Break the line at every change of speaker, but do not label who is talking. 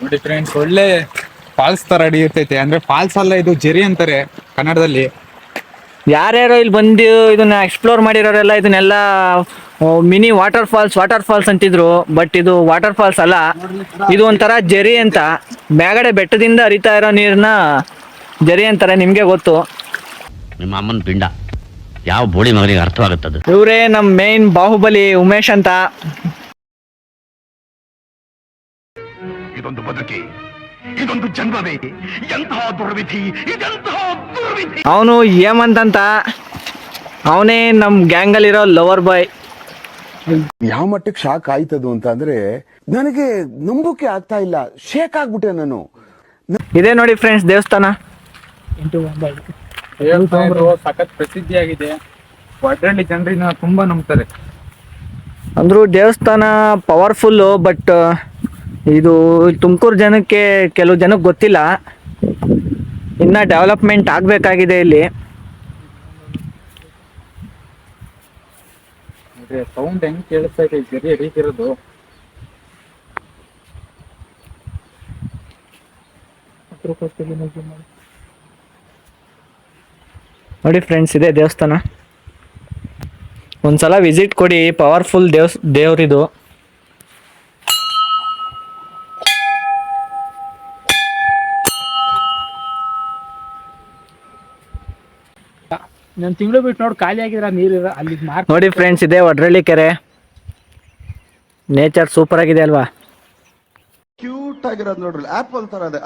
ನೋಡಿ ಫ್ರೆಂಡ್ಸ್, ಒಳ್ಳೆ ಫಾಲ್ಸ್ ತರ ಹಿಡಿಯುತ್ತೈತೆ. ಅಂದ್ರೆ ಫಾಲ್ಸ್ ಅಲ್ಲ, ಇದು ಜೆರಿ ಅಂತಾರೆ ಕನ್ನಡದಲ್ಲಿ.
ಯಾರ್ಯಾರೋ ಇಲ್ಲಿ ಬಂದು ಇದನ್ನ ಎಕ್ಸ್ಪ್ಲೋರ್ ಮಾಡಿರೋರೆಲ್ಲ ಇದನ್ನೆಲ್ಲ ಮಿನಿ ವಾಟರ್ ಫಾಲ್ಸ್ ಅಂತಿದ್ರು. ಬಟ್ ಇದು ವಾಟರ್ ಫಾಲ್ಸ್ ಅಲ್ಲ, ಇದು ಒಂಥರ ಜರಿ ಅಂತ. ಮ್ಯಾಗಡೆ ಬೆಟ್ಟದಿಂದ ಹರಿತಾ ಇರೋ ನೀರನ್ನ ಜರಿ ಅಂತಾರೆ. ನಿಮ್ಗೆ ಗೊತ್ತು.
ನಿಮ್ಮ ಅಮ್ಮನ ಪಿಂಡ ಯಾವ ಬೋಳಿ ಮಗನಿಗೆ ಅರ್ಥವಾಗುತ್ತದೆ.
ಇವರೇ ನಮ್ಮ ಮೇನ್ ಬಾಹುಬಲಿ ಉಮೇಶ್ ಅಂತ.
ಇದೊಂದು ಬದುಕಿ, ಇದೊಂದು ಜನ್ಮವೇ, ಎಂತಹ ದುರ್ವಿಧಿ, ಇದೆಂತಹ ದುರ್ವಿಧಿ.
ಅವನು ಹೇಮಂತ್ ಅಂತ, ಅವನೇ ನಮ್ಮ ಗ್ಯಾಂಗಲ್ಲಿರೋ ಲವರ್ ಬಾಯ್.
ಯಾವ ಮಟ್ಟಕ್ಕೆ ಶಾಕ್ ಆಯ್ತದು ಅಂತ ಅಂದ್ರೆ ನನಗೆ ನಂಬಕ್ಕೆ ಆಗ್ತಾ ಇಲ್ಲ. ಶೇಕ್ ಆಗ್ಬಿಟ್ಟೆ ನಾನು.
ಇದೇ ನೋಡಿ ಫ್ರೆಂಡ್ಸ್ ದೇವಸ್ಥಾನ.
ಸಖತ್ ಪ್ರಸಿದ್ಧಿಯಾಗಿದೆ. ವಡ್ರಳ್ಳಿ ಜನರಿನ ತುಂಬಾ ನಂಬ್ತಾರೆ.
ಅಂದ್ರೂ ದೇವಸ್ಥಾನ ಪವರ್ಫುಲ್ಲು. ಬಟ್ ಇದು ತುಮಕೂರು ಜನಕ್ಕೆ, ಕೆಲವು ಜನಕ್ಕೆ ಗೊತ್ತಿಲ್ಲ. ಇನ್ನ ಡೆವಲಪ್ಮೆಂಟ್ ಆಗಬೇಕಾಗಿದೆ ಇಲ್ಲಿ.
ಸೌಂಡ್ ಹೆಂಗ್ ಕೇಳಿಸ್ತಾ ಇದೆ, ಜರಿ ಹಿಡಿತಿರೋದು.
ನೋಡಿ ಫ್ರೆಂಡ್ಸ್, ಇದೆ ದೇವಸ್ಥಾನ. ಒಂದ್ಸಲ ವಿಸಿಟ್ ಕೊಡಿ. ಪವರ್ಫುಲ್ ದೇವ್ರಿದು.
ನಾನು ತಿಂಗಳು ಬಿಟ್ಟು ನೋಡಿ ಖಾಲಿ ಆಗಿದ್ರ ನೀರು ಅಲ್ಲಿ
ನೋಡಿ ಫ್ರೆಂಡ್ಸ್, ಇದೆ ವಡ್ರಳ್ಳಿ ಕೆರೆ. ನೇಚರ್ ಸೂಪರ್ ಆಗಿದೆ ಅಲ್ವಾ?
ಕ್ಯೂಟ್ ಆಗಿರೋದು ನೋಡ್ರಿ, ಆಪಲ್ ತರ ಇದೆ.